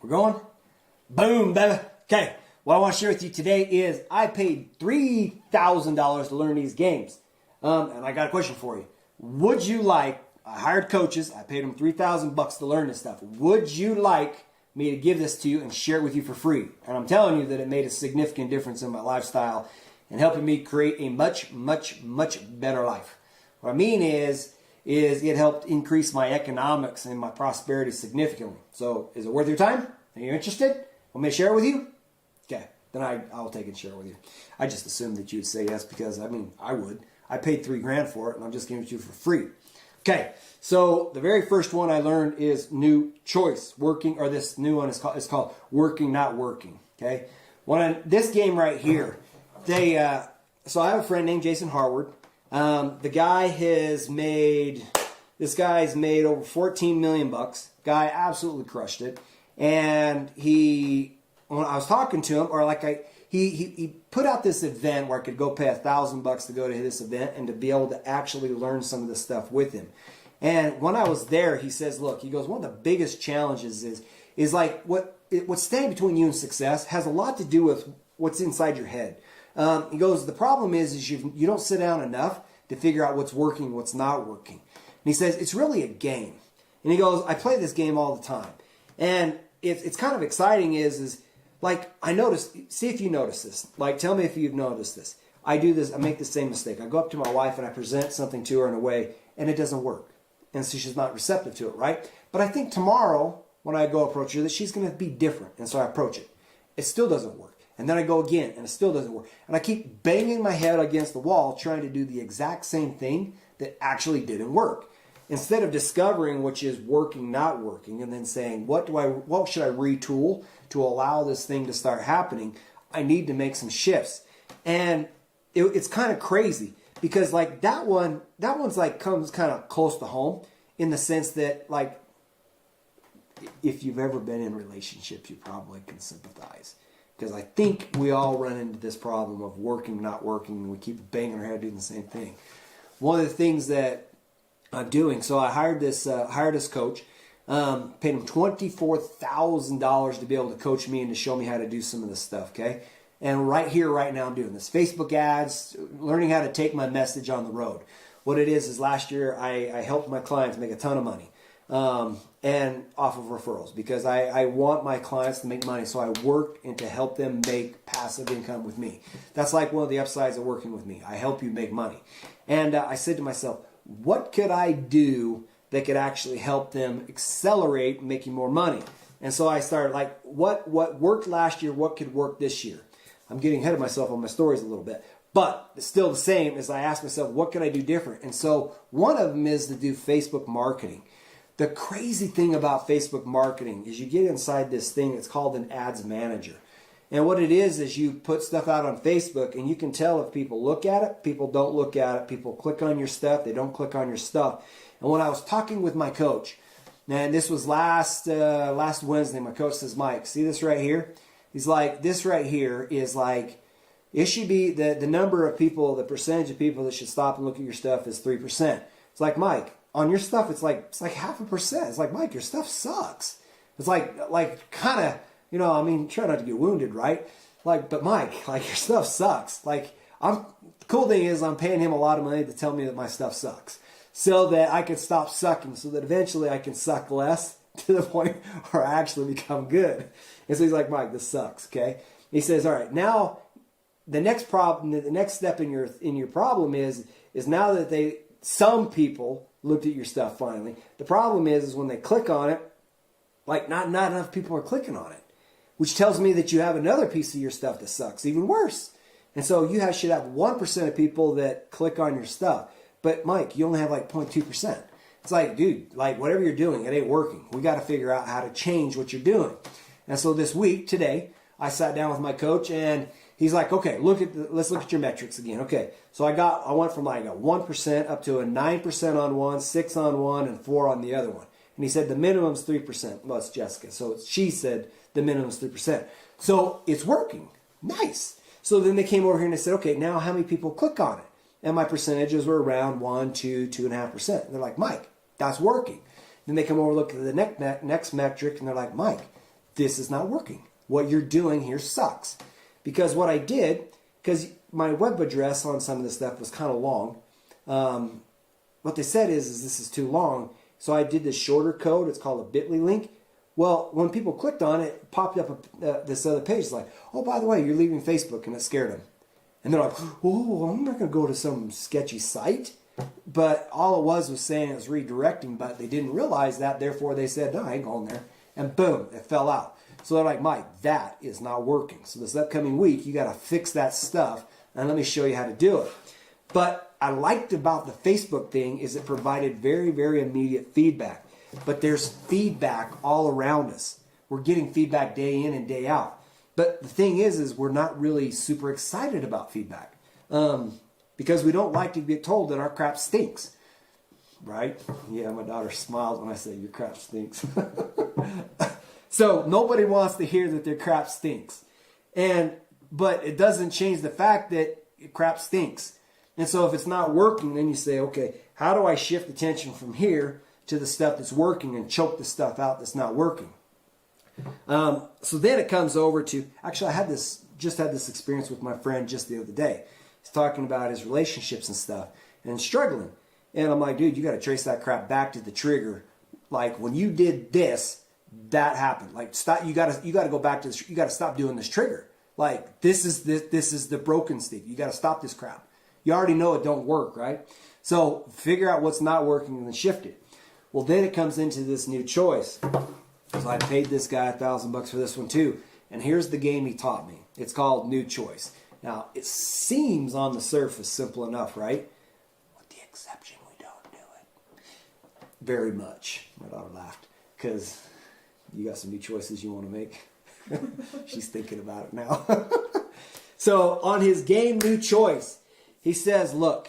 We're going? Boom, baby. Okay, what I want to share with you today is I paid $3,000 to learn these games. And I got a question for you. Would you like, I hired coaches, I paid them $3,000 to learn this stuff. Would you like me to give this to you and share it with you for free? And I'm telling you that it made a significant difference in my lifestyle and helping me create a much, much, much better life. What I mean is it helped increase my economics and my prosperity significantly. So is it worth your time? Are you interested? Want me to share it with you? Okay, then I'll take it and share it with you. I just assumed that you'd say yes because, I would. I paid $3,000 for it and I'm just giving it to you for free. Okay, so the very first one I learned is new choice. Working, or this new one is called working, not working. Okay, this game right here, so I have a friend named Jason Harward. The guy has made, this guy's made over 14 million bucks. Guy absolutely crushed it. And when I was talking to him, he put out this event where I could go pay $1,000 to go to this event and to be able to actually learn some of this stuff with him. And when I was there, he says, look, he goes, one of the biggest challenges is like what's standing between you and success has a lot to do with what's inside your head. He goes, the problem is you don't sit down enough to figure out what's working, what's not working. And he says, it's really a game. And he goes, I play this game all the time. And it's kind of exciting is like, I noticed, see if you notice this. Like, tell me if you've noticed this. I do this, I make the same mistake. I go up to my wife and I present something to her in a way, and it doesn't work. And so she's not receptive to it, right? But I think tomorrow, when I go approach her, that she's going to be different. And so I approach it. It still doesn't work. And then I go again, and it still doesn't work. And I keep banging my head against the wall, trying to do the exact same thing that actually didn't work. Instead of discovering which is working, not working, and then saying, what should I retool to allow this thing to start happening? I need to make some shifts. And it's kind of crazy because like that one's like comes kind of close to home in the sense that like if you've ever been in relationships, you probably can sympathize. Because I think we all run into this problem of working, not working, and we keep banging our head doing the same thing. One of the things that I'm doing, so I hired this coach, paid him $24,000 to be able to coach me and to show me how to do some of this stuff, okay? And right here, right now, I'm doing this. Facebook ads, learning how to take my message on the road. What it is last year I helped my clients make a ton of money. And off of referrals because I want my clients to make money, so I work and to help them make passive income with me. That's like one of the upsides of working with me. I help you make money. And I said to myself, what could I do that could actually help them accelerate making more money? And so I started like, what worked last year, what could work this year? I'm getting ahead of myself on my stories a little bit. But it's still the same as I asked myself, what can I do different? And so one of them is to do Facebook marketing. The crazy thing about Facebook marketing is you get inside this thing, it's called an ads manager. And what it is you put stuff out on Facebook and you can tell if people look at it, people don't look at it, people click on your stuff, they don't click on your stuff. And when I was talking with my coach, and this was last Wednesday, my coach says, Mike, see this right here? He's like, this right here is like, it should be the number of people, the percentage of people that should stop and look at your stuff is 3%. It's like, Mike, on your stuff, it's like 0.5%. It's like, Mike, your stuff sucks. It's like kind of, try not to get wounded, right? Like, but Mike, like your stuff sucks. Like, the cool thing is I'm paying him a lot of money to tell me that my stuff sucks so that I can stop sucking, so that eventually I can suck less to the point where I actually become good. And so he's like, Mike, this sucks, okay? He says, all right, now the next step in your problem is now that some people looked at your stuff finally. The problem is when they click on it, like not enough people are clicking on it, which tells me that you have another piece of your stuff that sucks, even worse. And so you should have 1% of people that click on your stuff. But Mike, you only have like 0.2%. It's like, dude, like whatever you're doing, it ain't working. We got to figure out how to change what you're doing. And so this week, today, I sat down with my coach and he's like, okay, let's look at your metrics again. Okay, so I went from like a 1% up to a 9% on one, 6 on one, and 4 on the other one. And he said the minimum's 3%. Well, it's Jessica. So she said the minimum's 3%. So it's working. Nice. So then they came over here and they said, okay, now how many people click on it? And my percentages were around 1, 2, 2.5%. And they're like, Mike, that's working. Then they come over and look at the next metric and they're like, Mike, this is not working. What you're doing here sucks. Because what I did, because my web address on some of this stuff was kind of long, what they said is this is too long. So I did this shorter code. It's called a bit.ly link. Well, when people clicked on it, it popped up this other page. It's like, oh, by the way, you're leaving Facebook, and it scared them. And they're like, oh, I'm not going to go to some sketchy site. But all it was saying it was redirecting, but they didn't realize that. Therefore, they said, no, I ain't going there. And boom, it fell out. So they're like, Mike, that is not working. So this upcoming week, you got to fix that stuff. And let me show you how to do it. But I liked about the Facebook thing is it provided very, very immediate feedback. But there's feedback all around us. We're getting feedback day in and day out. But the thing is we're not really super excited about feedback. Because we don't like to get told that our crap stinks. Right? Yeah, my daughter smiled when I said your crap stinks. So nobody wants to hear that their crap stinks. But it doesn't change the fact that crap stinks. And so if it's not working, then you say, okay, how do I shift attention from here to the stuff that's working and choke the stuff out that's not working? So then it comes over to, actually I just had this experience with my friend just the other day. He's talking about his relationships and stuff and struggling. And I'm like, dude, you got to trace that crap back to the trigger. Like when you did this, that happened. Like stop. You got to go back to this. You got to stop doing this trigger. Like this is the broken stick. You got to stop this crap. You already know it don't work, right? So figure out what's not working and then shift it. Well, then it comes into this new choice. So I paid this guy $1,000 for this one too. And here's the game he taught me. It's called New Choice. Now, it seems on the surface simple enough, right? With the exception we don't do it. Very much. My daughter laughed. Because you got some new choices you want to make. She's thinking about it now. So on his game New Choice, he says, look,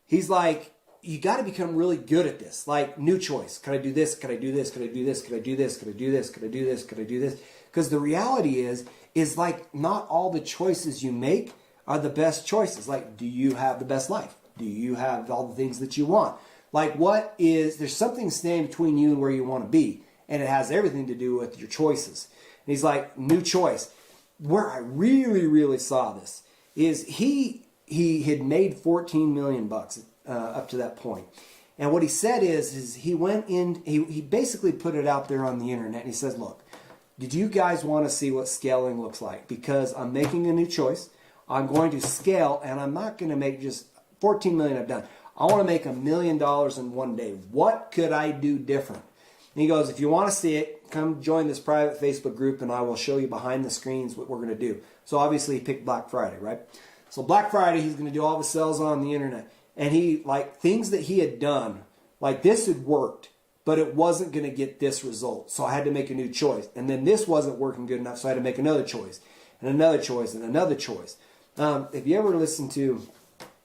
he's like, you got to become really good at this. Like, new choice. Could I do this? Could I do this? Could I do this? Could I do this? Could I do this? Could I do this? Could I do this? Because the reality is like not all the choices you make are the best choices. Like, do you have the best life? Do you have all the things that you want? Like, there's something standing between you and where you want to be. And it has everything to do with your choices. And he's like, new choice. Where I really, really saw this is he had made $14 million up to that point. And what he said is he went in, he basically put it out there on the internet. And he says, look, did you guys want to see what scaling looks like? Because I'm making a new choice. I'm going to scale, and I'm not going to make just 14 million I've done. I want to make $1 million in one day. What could I do different? And he goes, if you want to see it, come join this private Facebook group, and I will show you behind the screens what we're going to do. So obviously he picked Black Friday, right? So Black Friday, he's going to do all the sales on the internet. And he, like, things that he had done, like this had worked, but it wasn't going to get this result. So I had to make a new choice. And then this wasn't working good enough, so I had to make another choice, and another choice, and another choice. If you ever listen to,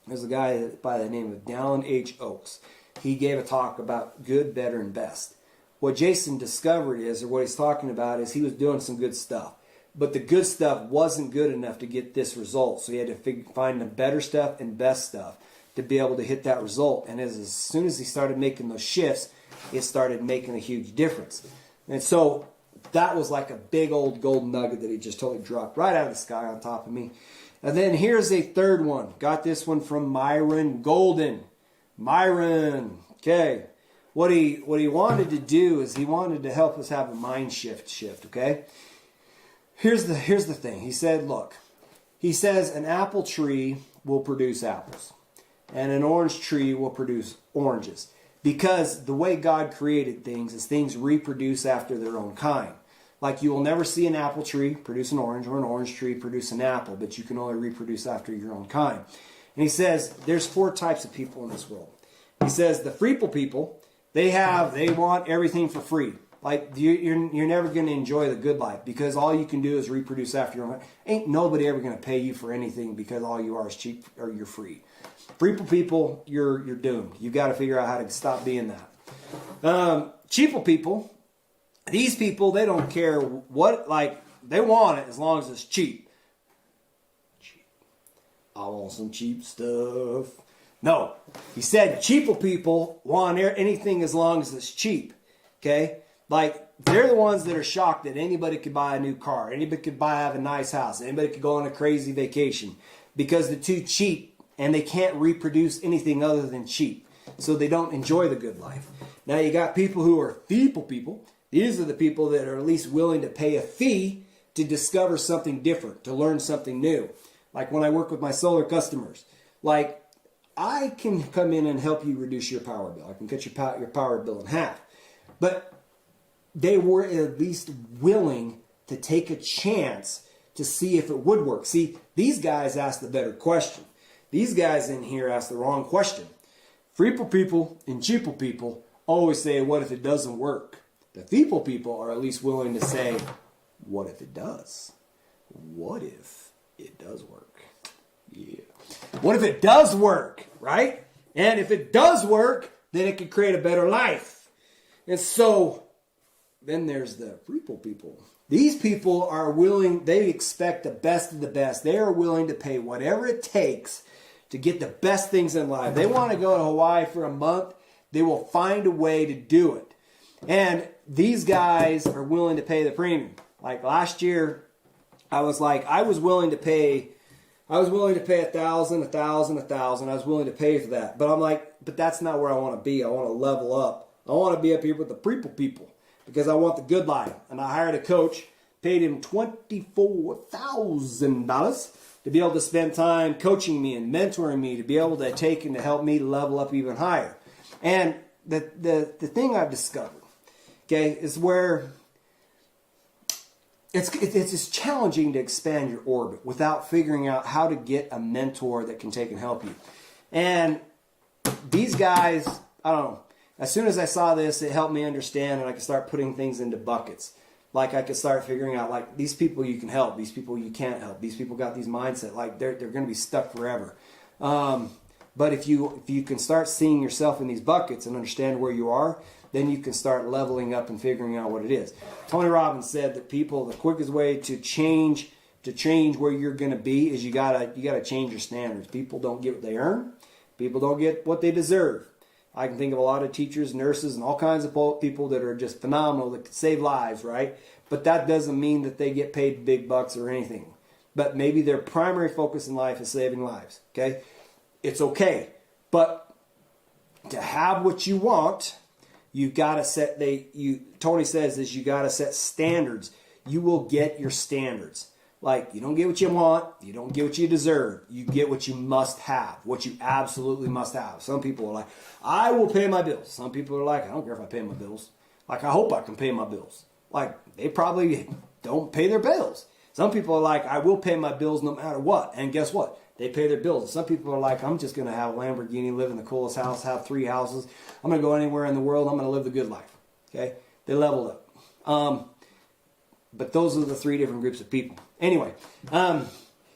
there's a guy by the name of Dallin H. Oaks. He gave a talk about good, better, and best. What Jason discovered is, or what he's talking about is he was doing some good stuff. But the good stuff wasn't good enough to get this result. So he had to find the better stuff and best stuff to be able to hit that result. And as soon as he started making those shifts, it started making a huge difference. And so that was like a big old golden nugget that he just totally dropped right out of the sky on top of me. And then here's a third one. Got this one from Myron Golden. Myron, okay. What he wanted to do is he wanted to help us have a mind shift, okay? Here's the thing. He said, look, he says an apple tree will produce apples, and an orange tree will produce oranges. Because the way God created things is things reproduce after their own kind. Like you will never see an apple tree produce an orange or an orange tree produce an apple, but you can only reproduce after your own kind. And he says there's 4 types of people in this world. He says the Repo People, they want everything for free. Like you're never going to enjoy the good life because all you can do is reproduce after your own. Ain't nobody ever going to pay you for anything because all you are is cheap or you're free. Repo People, you're doomed. You got to figure out how to stop being that. Cheapo people, these people, they don't care what, like they want it as long as it's cheap. I want some cheap stuff. No, he said cheapo people want anything as long as it's cheap. Okay, like they're the ones that are shocked that anybody could buy a new car, anybody could have a nice house, anybody could go on a crazy vacation because they're too cheap and they can't reproduce anything other than cheap. So they don't enjoy the good life. Now you got people who are people. These are the people that are at least willing to pay a fee to discover something different, to learn something new. Like when I work with my solar customers, like I can come in and help you reduce your power bill. I can cut your power bill in half. But they were at least willing to take a chance to see if it would work. See, these guys asked the better question. These guys in here asked the wrong question. Repo people and cheapo people always say, what if it doesn't work? The people are at least willing to say, what if it does? What if it does work? Yeah. What if it does work, right? And if it does work, then it could create a better life. And so then there's the Repo people. These people are willing, they expect the best of the best. They are willing to pay whatever it takes to get the best things in life. They want to go to Hawaii for a month. They will find a way to do it. And these guys are willing to pay the premium. Like last year, I was willing to pay $1,000. I was willing to pay for that. But I'm like, but that's not where I want to be. I want to level up. I want to be up here with the people because I want the good life. And I hired a coach, paid him $24,000 to be able to spend time coaching me and mentoring me, to be able to take and to help me level up even higher. And the thing I've discovered, okay, is where it's challenging to expand your orbit without figuring out how to get a mentor that can take and help you. And these guys, I don't know, as soon as I saw this, it helped me understand, and I could start putting things into buckets. Like I could start figuring out, like, these people you can help, these people you can't help. These people got these mindset, like they're going to be stuck forever. But if you can start seeing yourself in these buckets and understand where you are, then you can start leveling up and figuring out what it is. Tony Robbins said that the quickest way to change where you're going to be is you gotta change your standards. People don't get what they earn. People don't get what they deserve. I can think of a lot of teachers, nurses, and all kinds of people that are just phenomenal, that can save lives, right? But that doesn't mean that they get paid big bucks or anything. But maybe their primary focus in life is saving lives, okay? It's okay. But to have what you want, you've got to set, Tony says is you got to set standards. You will get your standards. Like, you don't get what you want, you don't get what you deserve. You get what you must have, what you absolutely must have. Some people are like, I will pay my bills. Some people are like, I don't care if I pay my bills. Like, I hope I can pay my bills. Like, they probably don't pay their bills. Some people are like, I will pay my bills no matter what. And guess what? They pay their bills. Some people are like, I'm just going to have a Lamborghini, live in the coolest house, have 3 houses. I'm going to go anywhere in the world. I'm going to live the good life. Okay? They leveled up. But those are the 3 different groups of people. Anyway,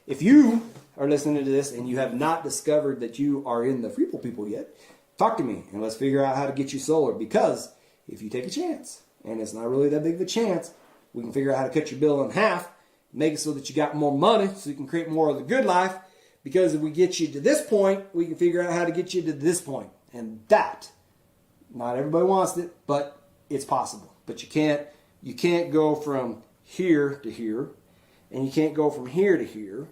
if you are listening to this and you have not discovered that you are in the Repo people yet, talk to me and let's figure out how to get you solar. Because if you take a chance, and it's not really that big of a chance, we can figure out how to cut your bill in half, make it so that you got more money so you can create more of the good life. Because if we get you to this point, we can figure out how to get you to this point. And that, not everybody wants it, but it's possible. But you can't go from here to here, and you can't go from here to here.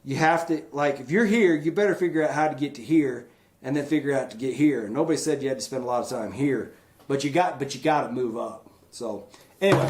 You have to, like, if you're here, you better figure out how to get to here, and then figure out to get here. And nobody said you had to spend a lot of time here, but you got to move up. So anyway,